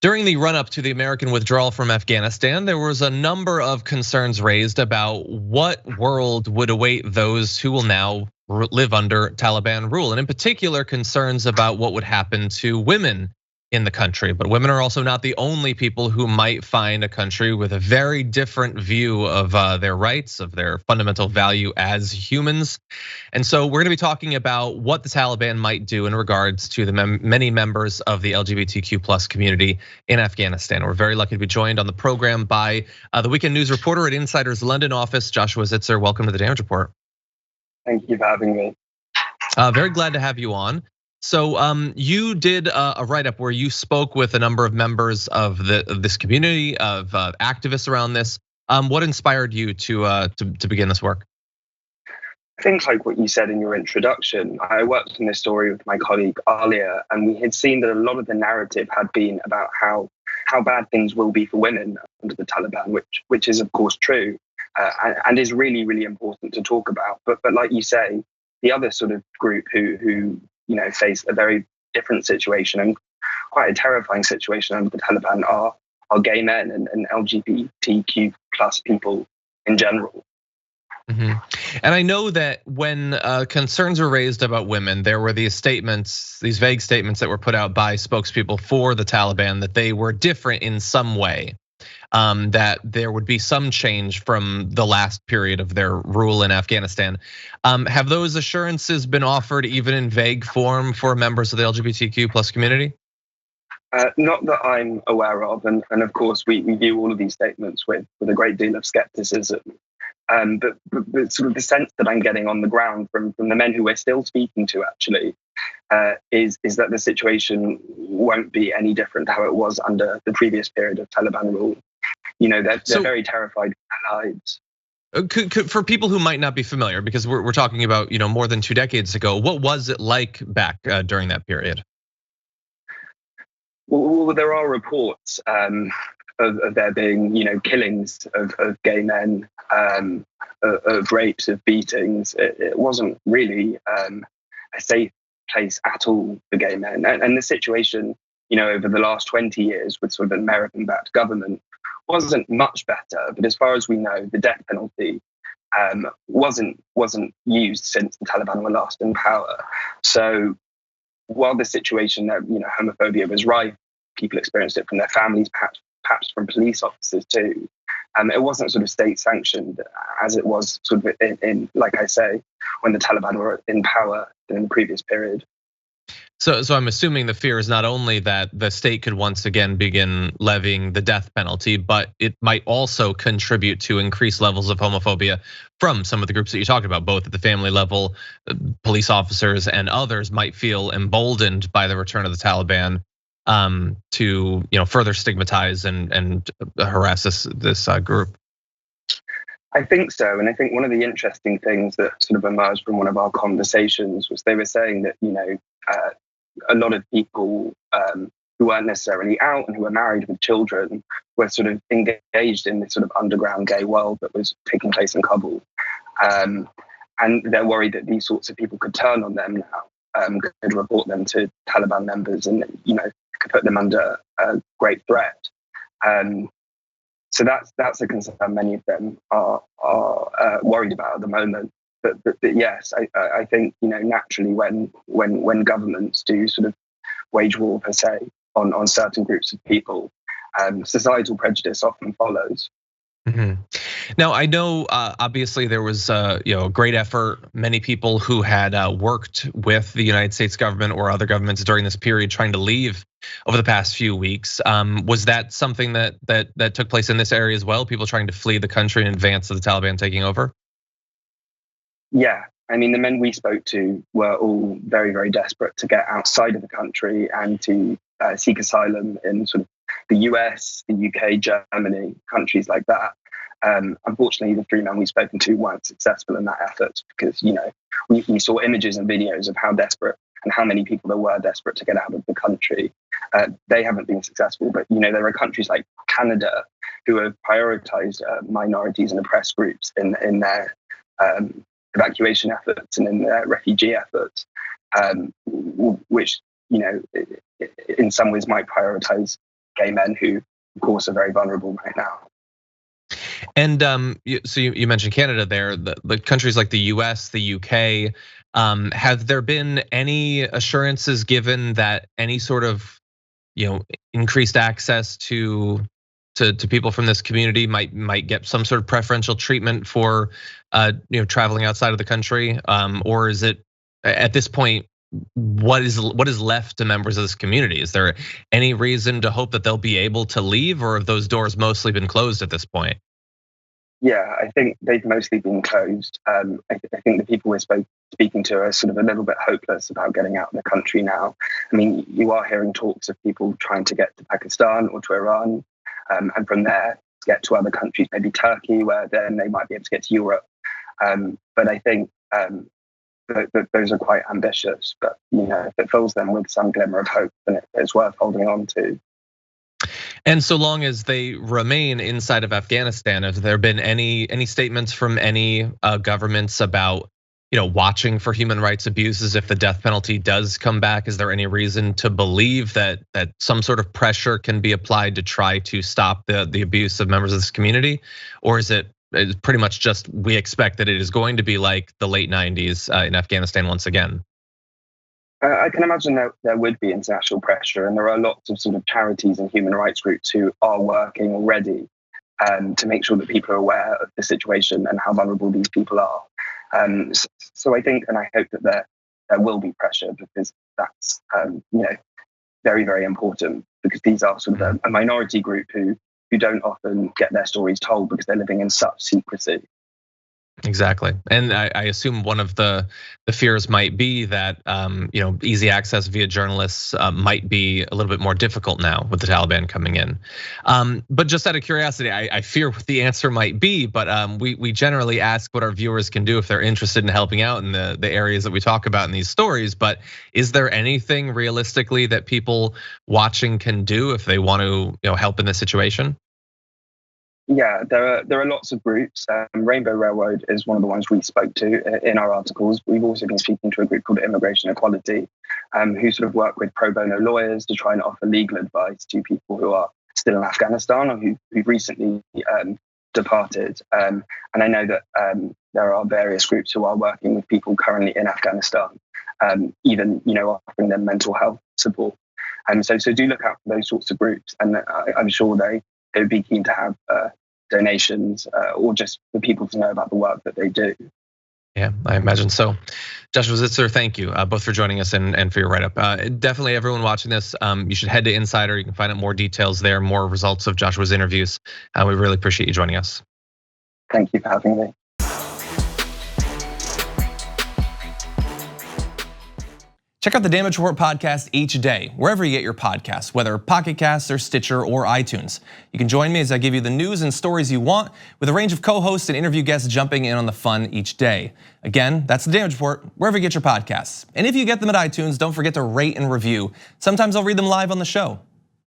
During the run-up to the American withdrawal from Afghanistan, there was a number of concerns raised about what world would await those who will now live under Taliban rule, and in particular, concerns about what would happen to women in the country. But women are also not the only people who might find a country with a very different view of their rights, of their fundamental value as humans. And so we're gonna be talking about what the Taliban might do in regards to the many members of the LGBTQ plus community in Afghanistan. We're very lucky to be joined on the program by the Weekend News reporter at Insider's London office, Joshua Zitser. Welcome to the Damage Report. Thank you for having me. Very glad to have you on. So you did a write-up where you spoke with a number of members of this community, of activists around this. What inspired you to begin this work? I think like what you said in your introduction, I worked on this story with my colleague Alia, and we had seen that a lot of the narrative had been about how bad things will be for women under the Taliban, which is of course true, and is really, really important to talk about. But like you say, the other sort of group who face a very different situation and quite a terrifying situation under the Taliban are gay men and LGBTQ plus people in general. And I know that when concerns were raised about women, there were these statements, these vague statements that were put out by spokespeople for the Taliban that they were different in some way, that there would be some change from the last period of their rule in Afghanistan. Have those assurances been offered even in vague form for members of the LGBTQ plus community? Not that I'm aware of, and of course we view all of these statements with a great deal of skepticism. But sort of the sense that I'm getting on the ground from the men who we're still speaking to actually is that the situation won't be any different to how it was under the previous period of Taliban rule. They're very terrified of their lives. For people who might not be familiar, because we're talking about more than 2 decades ago, what was it like back during that period? Well, there are reports of there being, killings of gay men, of rapes, of beatings. It wasn't really a safe place at all for gay men. And the situation, over the last 20 years with sort of an American-backed government wasn't much better. But as far as we know, the death penalty wasn't used since the Taliban were last in power. So while the situation that homophobia was rife, people experienced it from their families, perhaps from police officers too. It wasn't sort of state sanctioned as it was sort of in, like I say, when the Taliban were in power in the previous period. So I'm assuming the fear is not only that the state could once again begin levying the death penalty, but it might also contribute to increased levels of homophobia from some of the groups that you talked about, both at the family level, police officers and others might feel emboldened by the return of the Taliban to further stigmatize and harass this group. I think so, and I think one of the interesting things that sort of emerged from one of our conversations was they were saying that a lot of people who weren't necessarily out and who were married with children were sort of engaged in this sort of underground gay world that was taking place in Kabul, and they're worried that these sorts of people could turn on them now, could report them to Taliban members, and could put them under a great threat. So that's a concern many of them are worried about at the moment. But yes, I think naturally when governments do sort of wage war per se on certain groups of people, societal prejudice often follows. Now I know obviously there was a great effort. Many people who had worked with the United States government or other governments during this period trying to leave over the past few weeks. Was that something that took place in this area as well? People trying to flee the country in advance of the Taliban taking over? Yeah, I mean the men we spoke to were all very, very desperate to get outside of the country and to seek asylum in sort of the US, the UK, Germany, countries like that. Unfortunately, the 3 men we've spoken to weren't successful in that effort because, we saw images and videos of how desperate and how many people there were desperate to get out of the country. They haven't been successful, but, there are countries like Canada who have prioritized minorities and oppressed groups in their evacuation efforts and in their refugee efforts, which, in some ways might prioritize gay men who, of course, are very vulnerable right now. And so you mentioned Canada there, the countries like the US, the UK, have there been any assurances given that any sort of increased access to people from this community might get some sort of preferential treatment for traveling outside of the country, or is it at this point what is left to members of this community? Is there any reason to hope that they'll be able to leave, or have those doors mostly been closed at this point? Yeah, I think they've mostly been closed. I think the people we're speaking to are sort of a little bit hopeless about getting out of the country now. I mean, you are hearing talks of people trying to get to Pakistan or to Iran, and from there get to other countries, maybe Turkey, where then they might be able to get to Europe. But I think those are quite ambitious. But if it fills them with some glimmer of hope, then it's worth holding on to. And so long as they remain inside of Afghanistan, have there been any statements from any governments about watching for human rights abuses if the death penalty does come back? Is there any reason to believe that some sort of pressure can be applied to try to stop the abuse of members of this community? Or is it pretty much just we expect that it is going to be like the late 90s in Afghanistan once again? I can imagine there would be international pressure, and there are lots of sort of charities and human rights groups who are working already to make sure that people are aware of the situation and how vulnerable these people are. So I think, and I hope that there will be pressure, because that's very, very important, because these are sort of a minority group who don't often get their stories told because they're living in such secrecy. Exactly, and I assume one of the fears might be that easy access via journalists might be a little bit more difficult now with the Taliban coming in. But just out of curiosity, I fear what the answer might be. But we generally ask what our viewers can do if they're interested in helping out in the areas that we talk about in these stories. But is there anything realistically that people watching can do if they want to help in this situation? Yeah, there are lots of groups. Rainbow Railroad is one of the ones we spoke to in our articles. We've also been speaking to a group called Immigration Equality, who sort of work with pro bono lawyers to try and offer legal advice to people who are still in Afghanistan or who've recently departed. And I know that there are various groups who are working with people currently in Afghanistan, even offering them mental health support. So do look out for those sorts of groups, and I'm sure they would be keen to have donations or just for people to know about the work that they do. Yeah, I imagine so. Joshua Zitser, thank you both for joining us and for your write-up. Definitely everyone watching this, you should head to Insider. You can find out more details there, more results of Joshua's interviews. We really appreciate you joining us. Thank you for having me. Check out the Damage Report podcast each day, wherever you get your podcasts, whether Pocket Casts or Stitcher or iTunes. You can join me as I give you the news and stories you want, with a range of co-hosts and interview guests jumping in on the fun each day. Again, that's the Damage Report, wherever you get your podcasts. And if you get them at iTunes, don't forget to rate and review. Sometimes I'll read them live on the show.